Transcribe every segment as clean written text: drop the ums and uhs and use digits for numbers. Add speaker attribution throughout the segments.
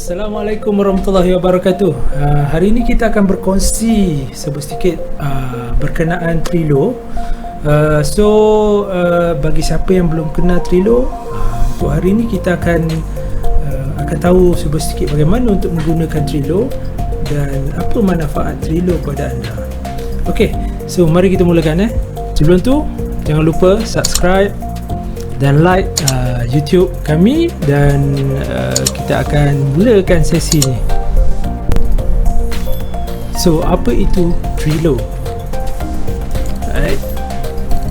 Speaker 1: Assalamualaikum warahmatullahi wabarakatuh. Hari ini kita akan berkongsi sedikit berkenaan Trello. Bagi siapa yang belum kenal Trello, untuk hari ini kita akan tahu sedikit bagaimana untuk menggunakan Trello dan apa manfaat Trello pada anda. Okey, so mari kita mulakan. Sebelum tu, jangan lupa subscribe dan like YouTube kami dan kita akan mulakan sesi ni. So, apa itu Trello? Alright.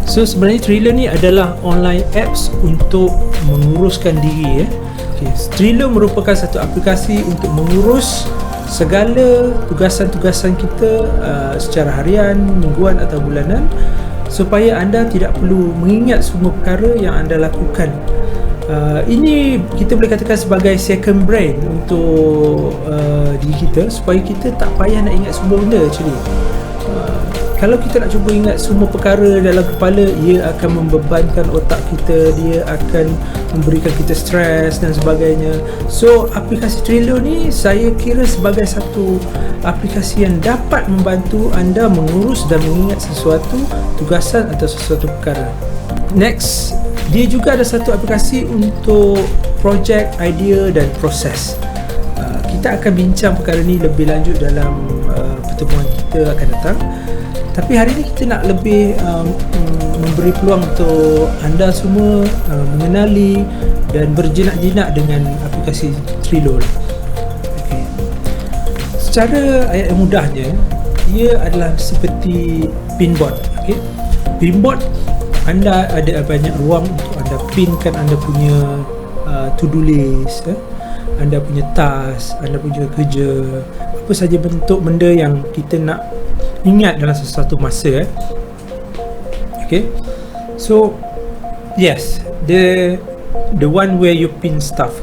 Speaker 1: So, sebenarnya Trello ni adalah online apps untuk menguruskan diri. Okay. Trello merupakan satu aplikasi untuk mengurus segala tugasan-tugasan kita secara harian, mingguan atau bulanan, supaya anda tidak perlu mengingat semua perkara yang anda lakukan. Ini kita boleh katakan sebagai second brain untuk diri kita, supaya kita tak payah nak ingat semua benda. Actually, kalau kita nak cuba ingat semua perkara dalam kepala, ia akan membebankan otak kita, dia akan memberikan kita stres dan sebagainya. So, aplikasi Trello ni saya kira sebagai satu aplikasi yang dapat membantu anda mengurus dan mengingat sesuatu tugasan atau sesuatu perkara. Next, dia juga ada satu aplikasi untuk projek, idea dan proses. Kita akan bincang perkara ni lebih lanjut dalam pertemuan kita akan datang. Tapi hari ni kita nak lebih memberi peluang untuk anda semua mengenali dan berjinak-jinak dengan aplikasi Trello. Okay. Secara ayat yang mudahnya, ia adalah seperti pinboard. Okay? Pinboard, anda ada banyak ruang untuk anda pinkan anda punya to-do list, anda punya task, anda punya kerja, apa saja bentuk benda yang kita nak ingat dalam sesuatu masa. Okay, so yes, the one where you pin stuff,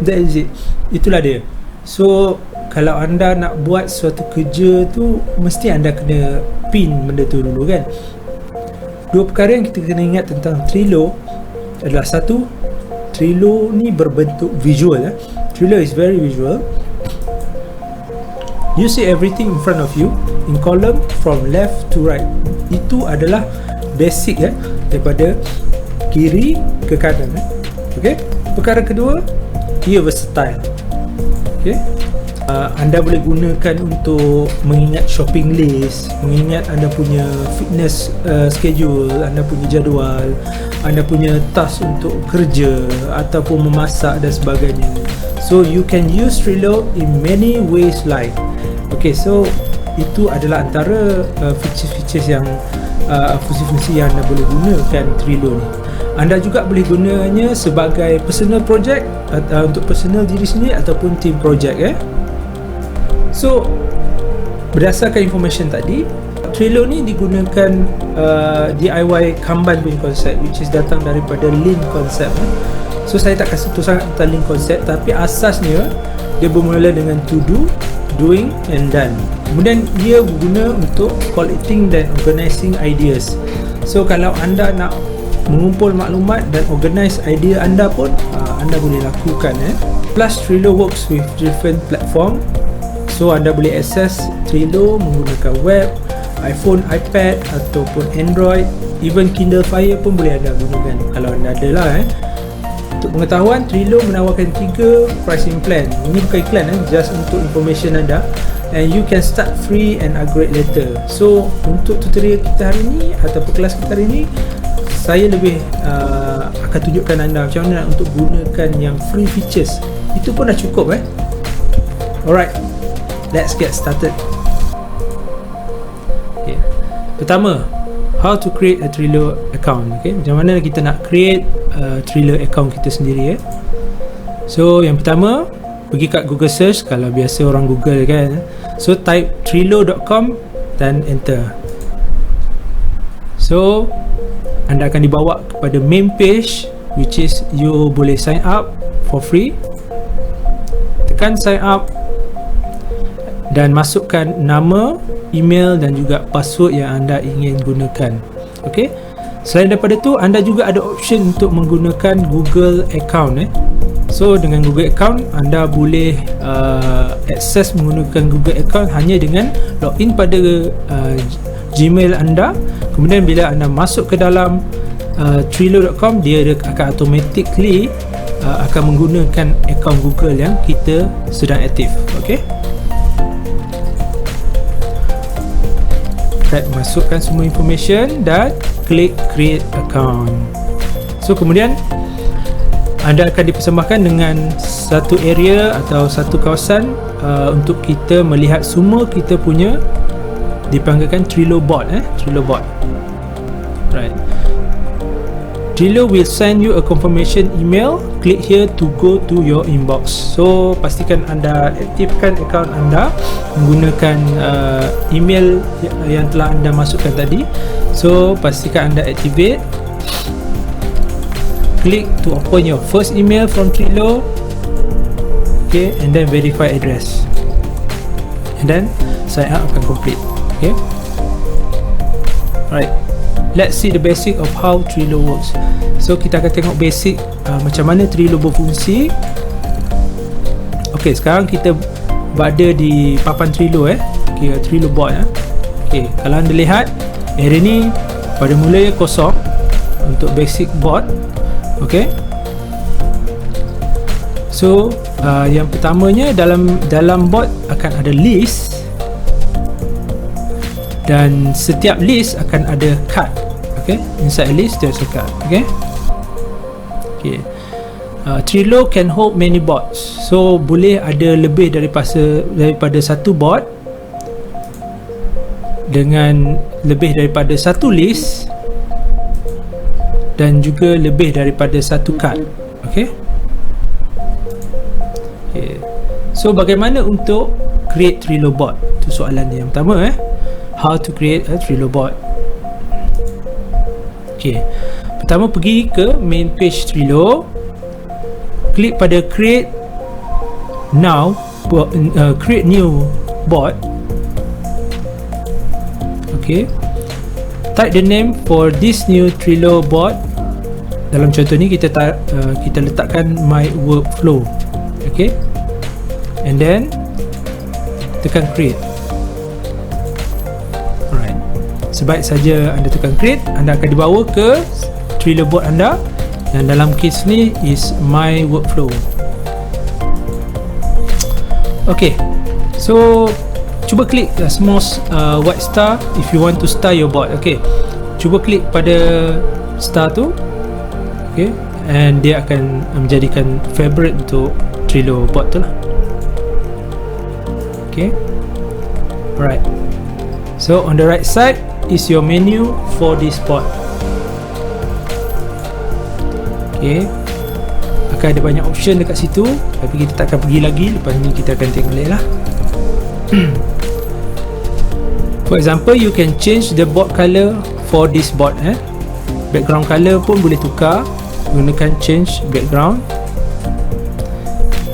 Speaker 1: that is it. Itulah dia. So kalau anda nak buat suatu kerja tu, mesti anda kena pin benda tu dulu, kan. Dua perkara yang kita kena ingat tentang Trello adalah, satu, Trello ni berbentuk visual. Trello is very visual. You see everything in front of you in column from left to right. Itu adalah basic, daripada kiri ke kanan. Okay. Perkara kedua, ia versatile. Okay. Anda boleh gunakan untuk mengingat shopping list, mengingat anda punya fitness schedule, anda punya jadual, anda punya task untuk kerja ataupun memasak dan sebagainya. So you can use Trello in many ways like. Okay, so itu adalah antara features-features yang fungsi-fungsi yang anda boleh gunakan Trello ni. Anda juga boleh gunanya sebagai personal project, untuk personal diri sendiri ataupun team project. So, berdasarkan information tadi, Trello ni digunakan DIY Kanban punya konsep, which is datang daripada Lean konsep. So, saya tak kasih tu sangat tentang Lean konsep, tapi asasnya dia bermula dengan to do, doing and done. Kemudian dia guna untuk collecting dan organizing ideas. So, kalau anda nak mengumpul maklumat dan organize idea anda pun, anda boleh lakukan. Plus, Trello works with different platform. So, anda boleh access Trello menggunakan web, iPhone, iPad ataupun Android. Even Kindle Fire pun boleh anda gunakan kalau anda ada lah. Untuk pengetahuan, Trello menawarkan 3 pricing plan. Ini bukan iklan, just untuk information anda. And you can start free and upgrade later. So, untuk tutorial kita hari ni ataupun kelas kita hari ni, saya lebih akan tunjukkan anda macam mana untuk gunakan yang free features. Itu pun dah cukup. Alright, let's get started. Okay. Pertama, how to create a Trello account. Okay, macam mana kita nak create Trello account kita sendiri. So, yang pertama, pergi kat Google search, kalau biasa orang Google, kan. So, type trello.com dan enter. So, anda akan dibawa kepada main page, which is you boleh sign up for free. Tekan sign up dan masukkan nama, email dan juga password yang anda ingin gunakan. Okay, Selain daripada tu, anda juga ada option untuk menggunakan Google account. So dengan Google account, anda boleh akses menggunakan Google account hanya dengan login pada Gmail anda. Kemudian bila anda masuk ke dalam Trello.com, dia akan automatically akan menggunakan account Google yang kita sedang aktif. Okay, masukkan semua information dan klik create account. So kemudian anda akan dipersembahkan dengan satu area atau satu kawasan untuk kita melihat semua kita punya, dipanggilkan Trello bot. Trello bot, right. Trello will send you a confirmation email. Click here to go to your inbox. So pastikan anda aktifkan akaun anda menggunakan email yang telah anda masukkan tadi. So pastikan anda activate. Click to open your first email from Trello. Okay, and then verify address, and then sign up akan complete. Okay, right. Let's see the basic of how Trello works. So kita akan tengok basic macam mana Trello berfungsi. Okay, sekarang kita berada di papan Trello. Okay, Trello bot. Okay, kalau anda lihat area ni pada mulanya kosong untuk basic bot. Okay, so yang pertamanya, dalam bot akan ada list, dan setiap list akan ada card. Okay, inside a list there's a card. Okay, Trello can hold many bots. So boleh ada lebih daripada satu bot dengan lebih daripada satu list dan juga lebih daripada satu card. Okay, so bagaimana untuk create Trello bot? Itu soalan yang pertama. How to create a Trello bot? Okay, pertama pergi ke main page Trello, klik pada create now, create new bot. Okay, type the name for this new Trello bot. Dalam contoh ni kita letakkan my workflow. Okay, and then tekan create. Sebaik saja anda tekan create, anda akan dibawa ke Trello bot anda, dan dalam case ni is my workflow. Okay, so cuba klik small white star if you want to start your bot. Okay, cuba klik pada star tu. Okay, and dia akan menjadikan favorite untuk Trello bot tu lah. Okay, alright. So on the right side is your menu for this bot. Okay, akan ada banyak option dekat situ, tapi kita tak akan pergi lagi. Lepas ni kita akan tengok balik lah. For example, you can change the bot color for this bot. Background color pun boleh tukar, gunakan change background.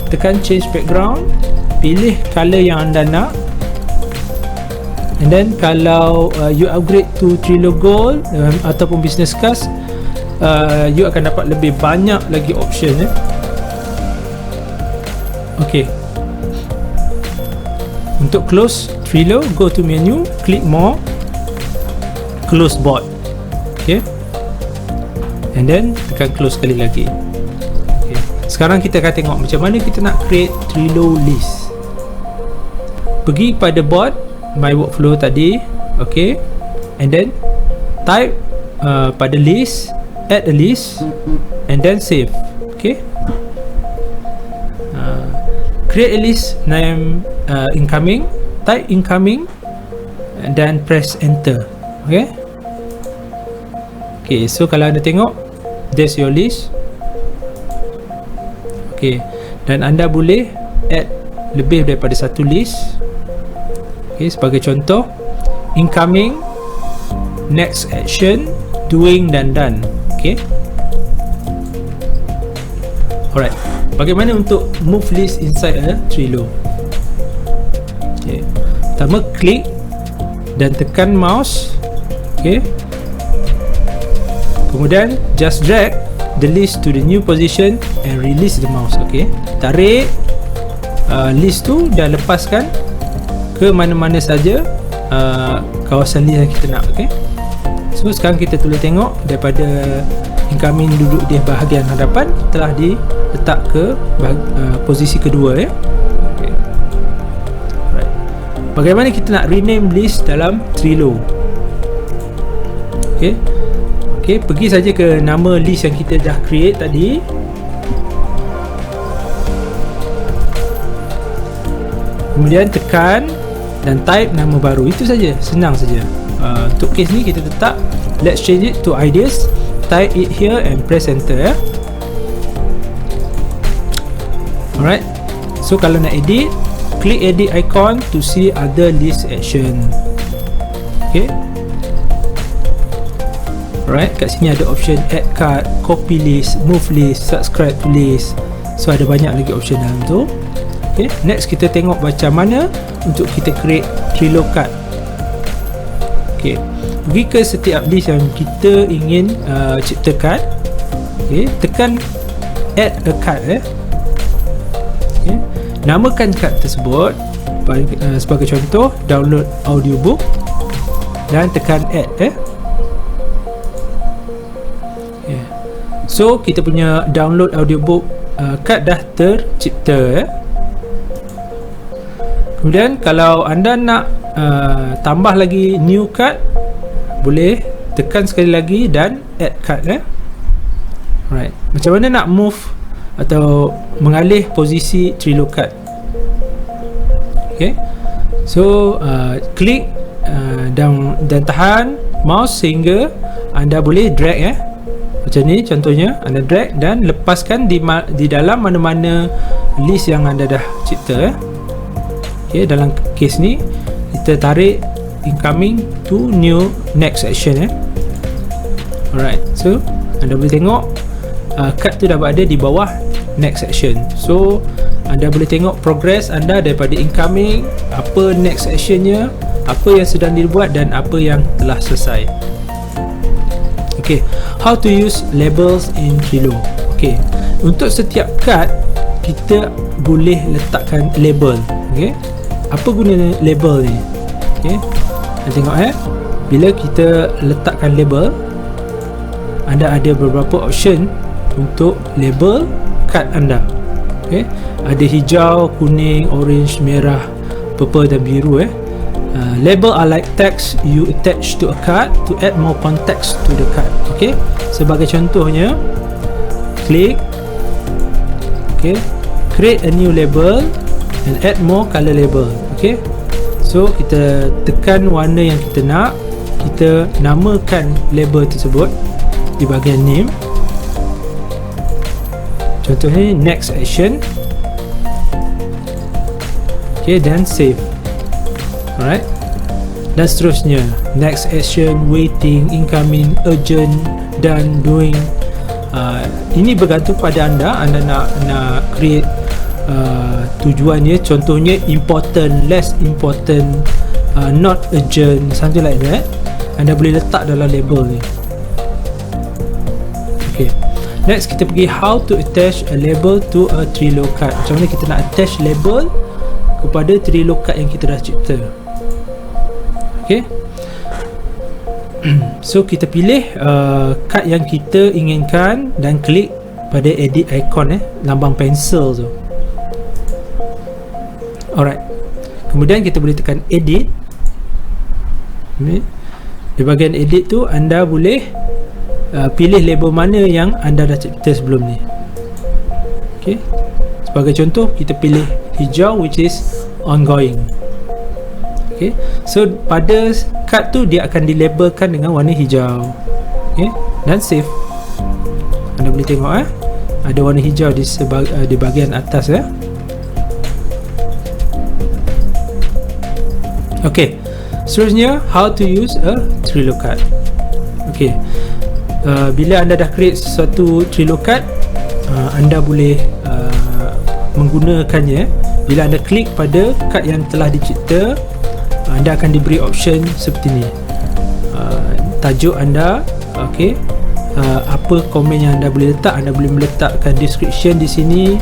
Speaker 1: Tekan change background, pilih color yang anda nak. And then kalau you upgrade to Trello Gold ataupun Business Class, you akan dapat lebih banyak lagi option. Okay, untuk close Trello, go to menu, click more, close bot. Okay, and then tekan close sekali lagi. Okay, sekarang kita akan tengok macam mana kita nak create Trello list. Pergi pada bot my workflow tadi. Okay, and then type pada list, add a list, and then save. Okay, create a list name incoming, type incoming, and then press enter. Okay, so kalau anda tengok, there's your list. Okay, dan anda boleh add lebih daripada satu list. Okay, sebagai contoh, incoming, next action, doing dan done. Okay, alright. Bagaimana untuk move list inside a Trello? Okay, pertama klik dan tekan mouse. Okay, kemudian just drag the list to the new position and release the mouse. Okay, tarik list tu dan lepaskan ke mana-mana saja kawasan list yang kita nak. Okay, so sekarang kita boleh tengok daripada incoming duduk di bahagian hadapan telah diletak ke posisi kedua ya. Okay. Right. Bagaimana kita nak rename list dalam Trello? Okay. Okay, pergi saja ke nama list yang kita dah create tadi. Kemudian tekan dan type nama baru. Itu saja, senang saja. Untuk case ni kita letak let's change it to ideas, type it here and press enter ya. Alright, so kalau nak edit, klik edit icon to see other list action. Okay, alright, kat sini ada option add card, copy list, move list, subscribe to list. So ada banyak lagi option dalam tu. Okay, next kita tengok macam mana untuk kita create Trello card. Okay, pergi ke setiap list yang kita ingin ciptakan. Okay, tekan add a card okay, namakan card tersebut sebagai contoh download audiobook dan tekan add okay. So kita punya download audiobook card dah tercipta Kemudian kalau anda nak tambah lagi new card, boleh tekan sekali lagi dan add card Alright, macam mana nak move atau mengalih posisi Trello card? Okay, so klik dan tahan mouse sehingga anda boleh drag macam ni contohnya, anda drag dan lepaskan di dalam mana-mana list yang anda dah cipta Okay, dalam case ni kita tarik incoming to new next action Alright, so anda boleh tengok card tu dah berada di bawah next action. So anda boleh tengok progress anda daripada incoming, apa next actionnya, apa yang sedang dibuat dan apa yang telah selesai. Okay, how to use labels in Trello. Okay, untuk setiap card kita boleh letakkan label. Okay, apa guna label ni? Okay, anda tengok bila kita letakkan label, anda ada beberapa option untuk label card anda. Okay, ada hijau, kuning, orange, merah, purple dan biru label are like text you attach to a card to add more context to the card. Okay, sebagai contohnya, klik create a new label and add more color label. Okay, so kita tekan warna yang kita nak, kita namakan label tersebut di bahagian name. Contohnya next action. Okay, dan save. Alright, dan seterusnya, next action, waiting, incoming, urgent dan doing. Ini bergantung pada anda nak create tujuannya. Contohnya important, less important, not urgent, something like that. Anda boleh letak dalam label ni. Okay, next kita pergi how to attach a label to a Trello card. Macam mana kita nak attach label kepada Trello card yang kita dah cipta. Okay, so kita pilih card yang kita inginkan dan klik pada edit icon lambang pensel tu. Alright, kemudian kita boleh tekan edit. Di bahagian edit tu anda boleh pilih label mana yang anda dah cipta sebelum ni. Okay, sebagai contoh kita pilih hijau, which is ongoing. Okay, so pada card tu dia akan dilabelkan dengan warna hijau. Okay, dan save. Anda boleh tengok ada warna hijau di bahagian atas Okay, seterusnya how to use a Trello card. Okay, bila anda dah create sesuatu Trello card, anda boleh menggunakannya. Bila anda klik pada card yang telah dicipta, anda akan diberi option seperti ni. Tajuk anda, okay, apa komen yang anda boleh letak. Anda boleh meletakkan description di sini,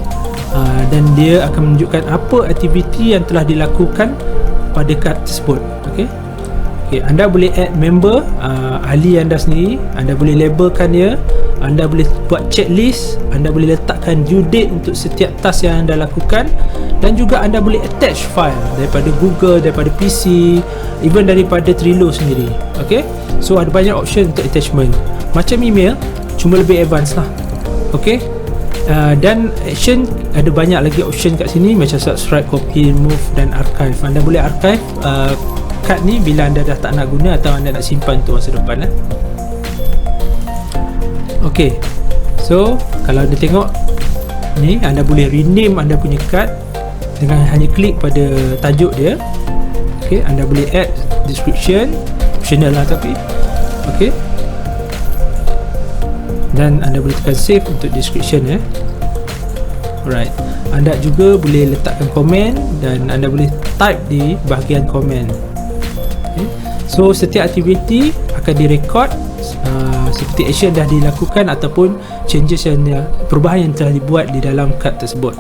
Speaker 1: dan dia akan menunjukkan apa aktiviti yang telah dilakukan pada kad tersebut. Okey, anda boleh add member, ahli anda sendiri. Anda boleh labelkan dia, anda boleh buat checklist, anda boleh letakkan due date untuk setiap task yang anda lakukan, dan juga anda boleh attach file daripada Google, daripada PC, even daripada Trello sendiri. Okey, so ada banyak option untuk attachment, macam email, cuma lebih advance lah. Okey, dan action ada banyak lagi option kat sini, macam subscribe, copy, remove dan archive. Anda boleh archive kad ni bila anda dah tak nak guna atau anda nak simpan untuk masa depan lah. Ok, so kalau anda tengok ni, anda boleh rename anda punya kad dengan hanya klik pada tajuk dia. Ok, anda boleh add description, optional lah tapi. Ok, dan anda boleh tekan save untuk description ya. Alright, anda juga boleh letakkan komen dan anda boleh type di bahagian komen. Okay. So setiap aktiviti akan direkod seperti action dah dilakukan ataupun changes perubahan yang telah dibuat di dalam kad tersebut.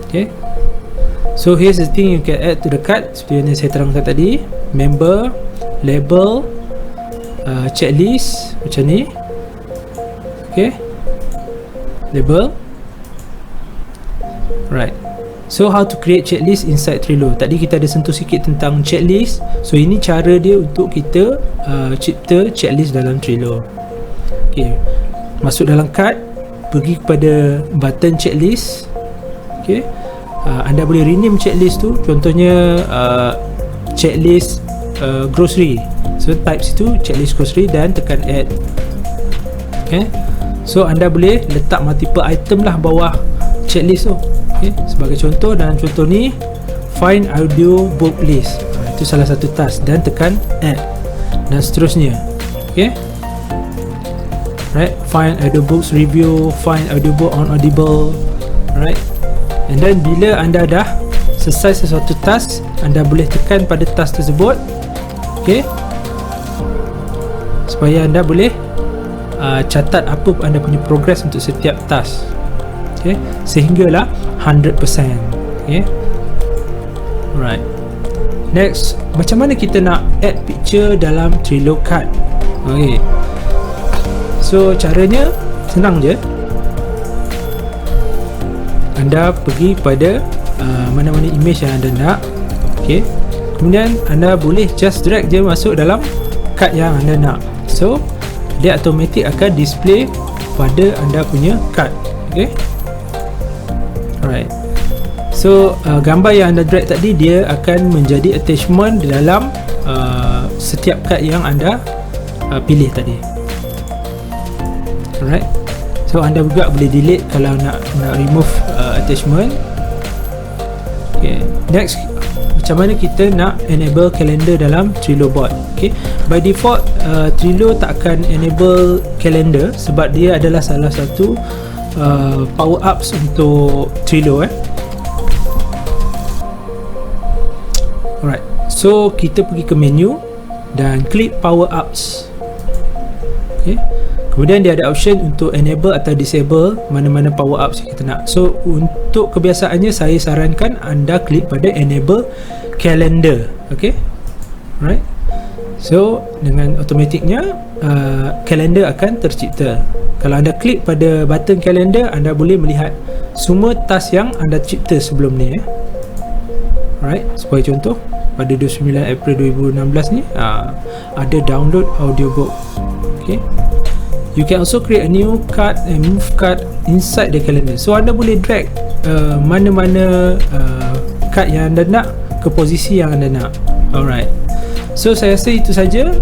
Speaker 1: Okay. So here's the thing you can add to the card, seperti yang saya terangkan tadi: member, label, checklist macam ni. Okay, label. Right, so how to create checklist inside Trello. Tadi kita ada sentuh sikit tentang checklist. So ini cara dia untuk kita cipta checklist dalam Trello. Okay, masuk dalam card, pergi kepada button checklist. Okay, anda boleh rename checklist tu, contohnya checklist grocery. So type situ checklist grocery dan tekan add. Okay, so anda boleh letak multiple item lah bawah checklist tu. Okay, sebagai contoh, dalam contoh ni find audio book list, itu salah satu task, dan tekan add dan seterusnya. Okay, right, find audiobooks review, find audiobook on Audible. Right, and then bila anda dah selesai sesuatu task, anda boleh tekan pada task tersebut. Okay, supaya anda boleh catat apa anda punya progress untuk setiap task. Okay, sehinggalah 100%. Okay, right. Next, macam mana kita nak add picture dalam Trello card? Okay, so caranya senang je. Anda pergi pada mana-mana image yang anda nak. Okay, kemudian anda boleh just drag je masuk dalam card yang anda nak. So dia automatic akan display pada anda punya card. Okay, alright. So gambar yang anda drag tadi, dia akan menjadi attachment di dalam setiap card yang anda pilih tadi. Alright, so anda juga boleh delete kalau nak remove attachment. Okay, next, macam mana kita nak enable calendar dalam Trello board. Okay, by default Trello tak akan enable calendar sebab dia adalah salah satu power ups untuk Trello. Alright, so kita pergi ke menu dan klik power ups. Okay, kemudian dia ada option untuk enable atau disable mana-mana power ups yang kita nak. So untuk kebiasaannya, saya sarankan anda klik pada enable calendar. Okay, alright. So dengan automatiknya kalender akan tercipta. Kalau anda klik pada button kalender, anda boleh melihat semua task yang anda cipta sebelum ni. Alright, sebagai contoh, pada 29 April 2016 ni ada download audiobook. Okay, you can also create a new card and move card inside the calendar. So anda boleh drag mana-mana card yang anda nak ke posisi yang anda nak. Alright, so saya rasa itu saja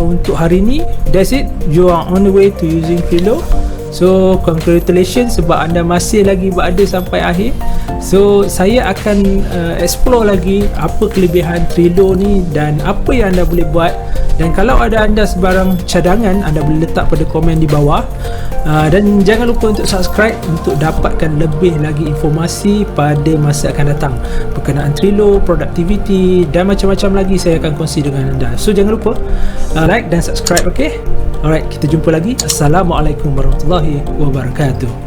Speaker 1: untuk hari ni. That's it, you are on the way to using Trello. So congratulations sebab anda masih lagi berada sampai akhir. So saya akan explore lagi apa kelebihan Trello ni dan apa yang anda boleh buat. Dan kalau ada anda sebarang cadangan, anda boleh letak pada komen di bawah. Dan jangan lupa untuk subscribe untuk dapatkan lebih lagi informasi pada masa akan datang berkenaan Trello, productivity dan macam-macam lagi saya akan kongsi dengan anda. So jangan lupa like dan subscribe. Okay, Alright, kita jumpa lagi. Assalamualaikum warahmatullahi wabarakatuh.